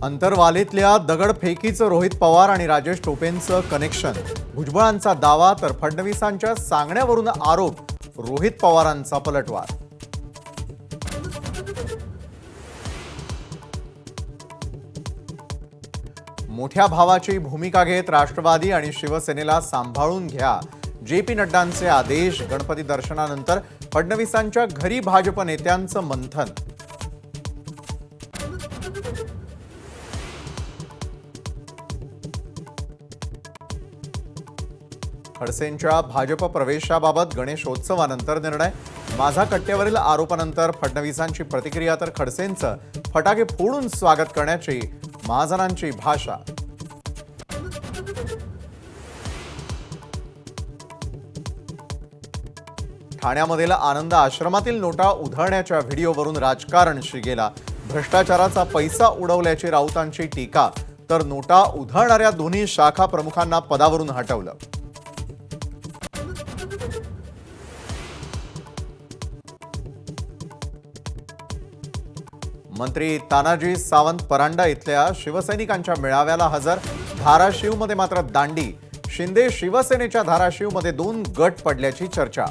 अंतरवालीतल्या दगडफेकीचं रोहित पवार आणि राजेश टोपेंचं कनेक्शन, भुजबळांचा दावा तर फडणवीसांच्या सांगण्यावरून आरोप, रोहित पवारांचा पलटवार. मोठ्या भावाची भूमिका घेत राष्ट्रवादी आणि शिवसेनेला सांभाळून घ्या, जे.पी. नड्डांचे आदेश. गणपती दर्शनानंतर फडणवीसांच्या घरी भाजप नेत्यांचं मंथन. खडसेंच्या भाजप प्रवेशाबाबत गणेशोत्सवानंतर निर्णय. माझा कट्ट्यावरील आरोपानंतर फडणवीसांची प्रतिक्रिया तर खडसेंचं फटाके फोडून स्वागत करण्याची महाजनांची भाषा. ठाण्यामधील आनंद आश्रमातील नोटा उधळण्याच्या व्हिडिओवरून राजकारण शिगेला. भ्रष्टाचाराचा पैसा उडवल्याची राऊतांची टीका, तर नोटा उधळणाऱ्या दोन्ही शाखा प्रमुखांना पदावरून हटवलं. मंत्री तानाजी सावंत परांडा इथल्या शिवसैनिकांच्या मेळाव्याला हजर. धाराशिवमध्ये मात्र दांडी. शिंदे शिवसेनेच्या धाराशिवमध्ये 2 गट पडल्याची चर्चा.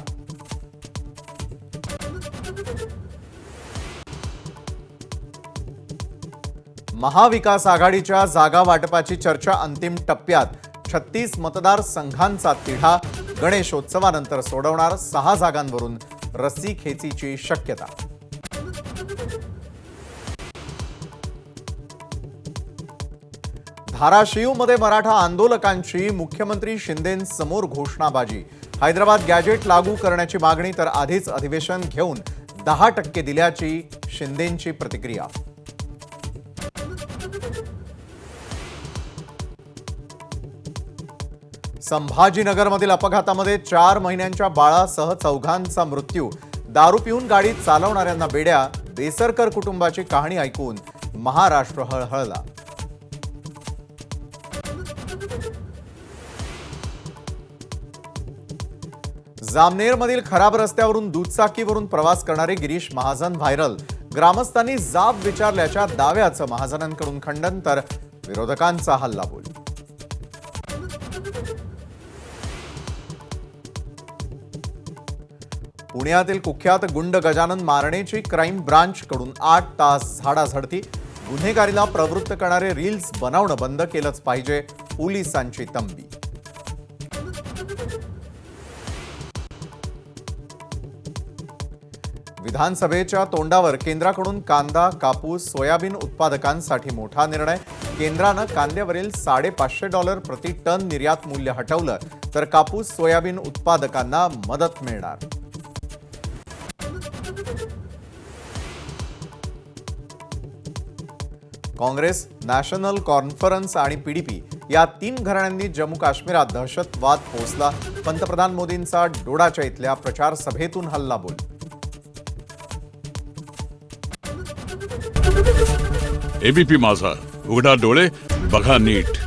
महाविकास आघाडीच्या जागा वाटपाची चर्चा अंतिम टप्प्यात. 36 मतदारसंघांचा तिढा. गणेशोत्सवानंतर सोडवणार 6 जागांवरून रस्सीखेचीची शक्यता. धाराशिवमध्ये मराठा आंदोलकांची मुख्यमंत्री शिंदेंसमोर घोषणाबाजी. हैदराबाद गॅजेट लागू करण्याची मागणी, तर आधीच अधिवेशन घेऊन 10% दिल्याची शिंदेंची प्रतिक्रिया. संभाजीनगरमधील अपघातामध्ये 4 महिन्यांच्या बाळासह 4घांचा मृत्यू. दारू पिऊन गाडी चालवणाऱ्यांना बेड्या. बेसरकर कुटुंबाची कहाणी ऐकून महाराष्ट्र हळहळला. जामनेरमधील खराब रस्त्यावरून दुचाकीवरून प्रवास करणारे गिरीश महाजन व्हायरल. ग्रामस्थांनी जाब विचारल्याच्या दाव्याचं महाजनांकडून खंडन, तर विरोधकांचा हल्लाबोल. पुण्यातील कुख्यात गुंड गजानन मारणेची क्राईम ब्रांचकडून 8 तास झाडाझडती. गुन्हेगारीला प्रवृत्त करणारे रील्स बनवणं बंद केलंच पाहिजे, पोलिसांची तंबी. विधानसभेच्या तोंडावर केंद्राकडून कांदा, कापूस, सोयाबीन उत्पादकांसाठी मोठा निर्णय. केंद्रानं कांद्यावरील $550 प्रति टन निर्यात मूल्य हटवलं, तर कापूस, सोयाबीन उत्पादकांना मदत मिळणार. काँग्रेस, नॅशनल कॉन्फरन्स आणि पीडीपी या 3 घराण्यांनी जम्मू काश्मीरात दहशतवाद पोसला. पंतप्रधान मोदींचा डोडाच्या इथल्या प्रचार सभेतून हल्लाबोल. एबीपी माझा, उघडा डोळे बघा नीट.